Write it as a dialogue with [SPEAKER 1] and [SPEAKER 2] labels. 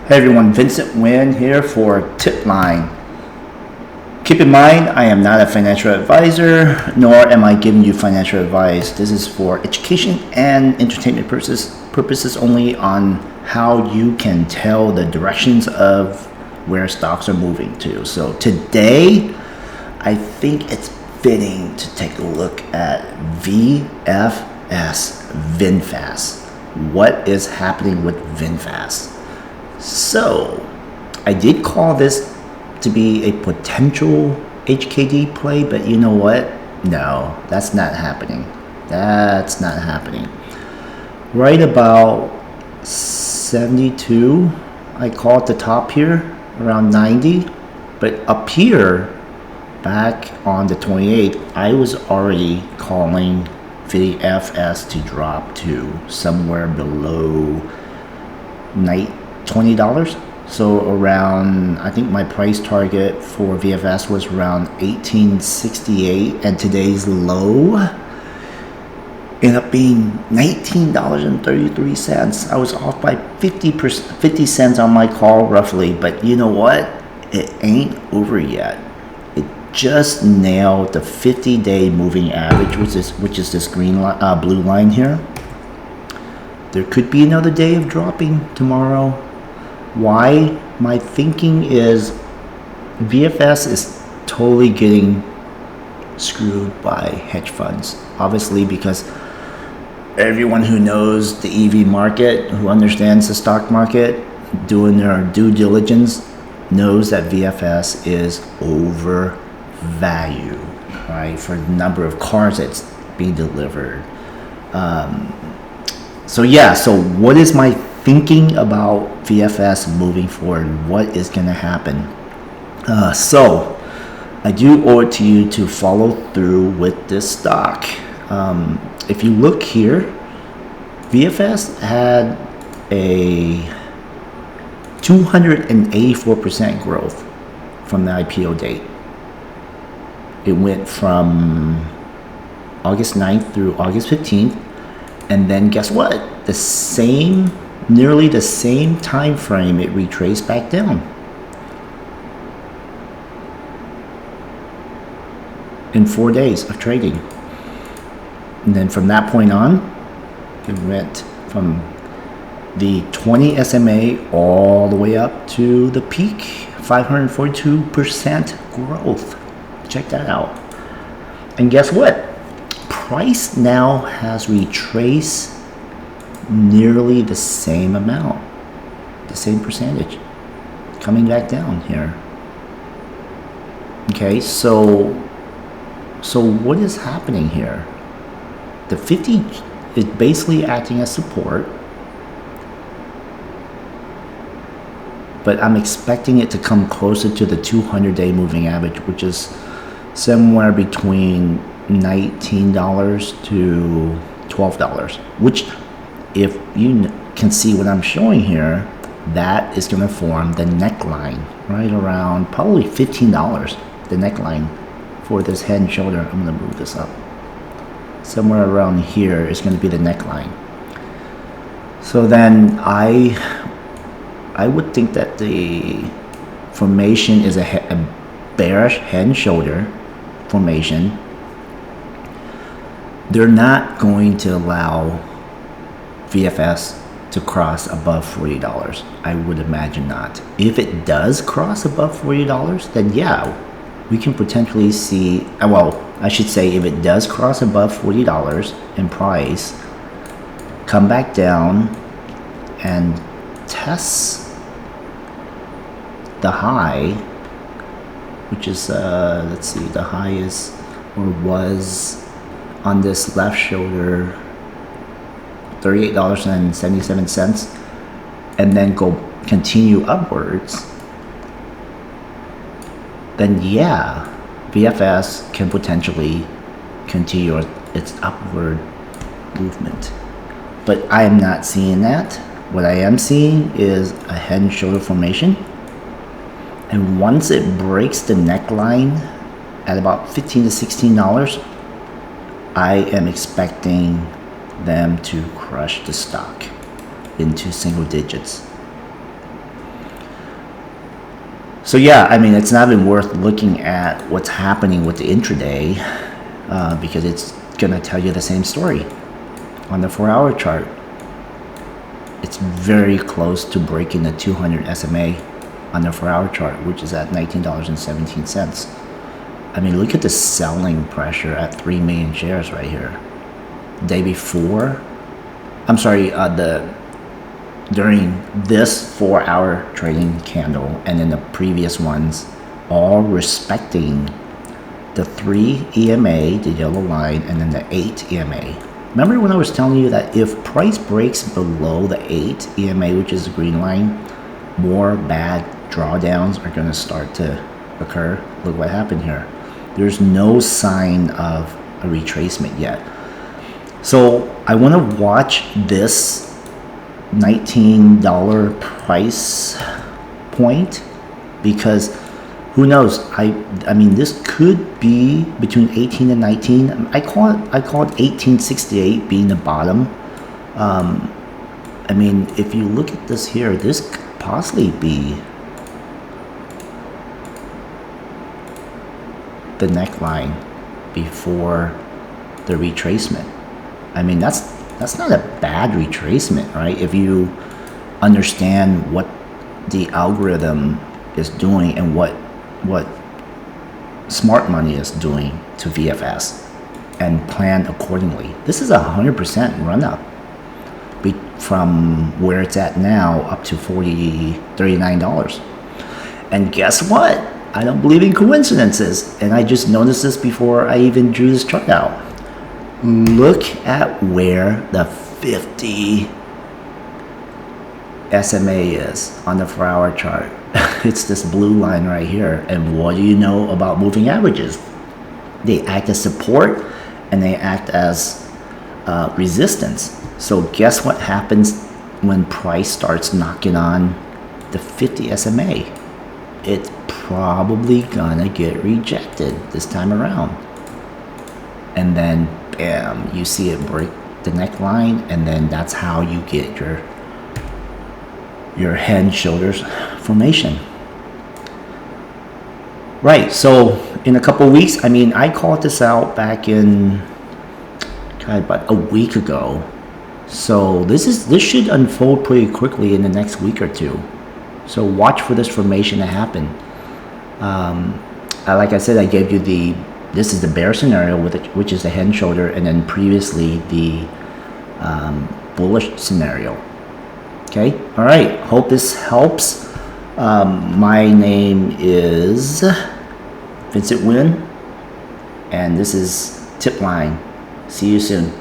[SPEAKER 1] Hey everyone, Vincent Nguyen here for Tip Line. Keep in mind, I am not a financial advisor, nor am I giving you financial advice. This is for education and entertainment purposes only on how you can tell the directions of where stocks are moving to. So today, I think it's fitting to take a look at VFS, Vinfast. What is happening with Vinfast? So, I did call this to be a potential HKD play, but you know what? No, that's not happening. That's not happening. Right about 72, I call it the top here, around 90. But up here, back on the 28th, I was already calling VFS to drop to somewhere below $20. So around, I think my price target for VFS was around 1868, and today's low ended up being $19.33. I was off by 50 cents on my call roughly, but you know what? It ain't over yet. It just nailed the 50-day moving average, which is this blue line here. There could be another day of dropping tomorrow. Why? My thinking is VFS is totally getting screwed by hedge funds. Obviously, because everyone who knows the EV market, who understands the stock market, doing their due diligence, knows that VFS is overvalued, right, for the number of cars that's being delivered. So what is my thinking about VFS moving forward? What is going to happen? So I do owe it to you to follow through with this stock. If you look here, VFS had a 284% growth from the IPO date. It went from August 9th through August 15th. And then guess what? Nearly the same time frame, it retraced back down. In 4 days of trading. And then from that point on, it went from the 20 SMA all the way up to the peak, 542% growth. Check that out. And guess what? Price now has retraced nearly the same amount, the same percentage, coming back down here. Okay, so what is happening here? The 50 is basically acting as support, but I'm expecting it to come closer to the 200-day moving average, which is somewhere between $19 to $12, which, if you can see what I'm showing here, that is going to form the neckline right around probably $15, the neckline for this head and shoulder. I'm going to move this up. Somewhere around here is going to be the neckline. So then I would think that the formation is a bearish head and shoulder formation. They're not going to allow VFS to cross above $40. I would imagine not. If it does cross above $40, then yeah, we can potentially see, if it does cross above $40 in price, come back down and test the high, which is, the high is, or was, on this left shoulder, $38.77, and then continue upwards, then yeah, VFS can potentially continue its upward movement. But I am not seeing that. What I am seeing is a head and shoulder formation, and once it breaks the neckline at about $15 to $16, I am expecting them to crush the stock into single digits. So yeah, I mean, it's not even worth looking at what's happening with the intraday because it's gonna tell you the same story on the 4-hour chart. It's very close to breaking the 200 SMA on the 4-hour chart, which is at $19.17. I mean, look at the selling pressure at 3 million shares right here. Day before, I'm sorry, during this 4-hour trading candle and then the previous ones, all respecting the 3 EMA, the yellow line, and then the 8 EMA. Remember when I was telling you that if price breaks below the 8 EMA, which is the green line, more bad drawdowns are going to start to occur? Look what happened here. There's no sign of a retracement yet. So I want to watch this $19 price point because who knows? I mean, this could be between 18 and 19. I call it 1868 being the bottom. I mean, if you look at this here, this could possibly be the neckline before the retracement. I mean, that's not a bad retracement, right? If you understand what the algorithm is doing and what smart money is doing to VFS and plan accordingly. This is a 100% run up from where it's at now up to $39. And guess what? I don't believe in coincidences. And I just noticed this before I even drew this chart out. Look at where the 50 SMA is on the 4-hour chart. It's this blue line right here. And what do you know about moving averages? They act as support and they act as resistance. So guess what happens when price starts knocking on the 50 SMA? It's probably gonna get rejected this time around. And then bam, you see it break the neckline, and then that's how you get your head and shoulders formation. Right, so in a couple weeks, I mean, I called this out back in about a week ago. So this should unfold pretty quickly in the next week or two. So watch for this formation to happen. Like I said, I gave you this is the bear scenario which is the head and shoulder, and then previously the bullish scenario. Okay, all right. Hope this helps. My name is Vincent Nguyen, and this is Tip Line. See you soon.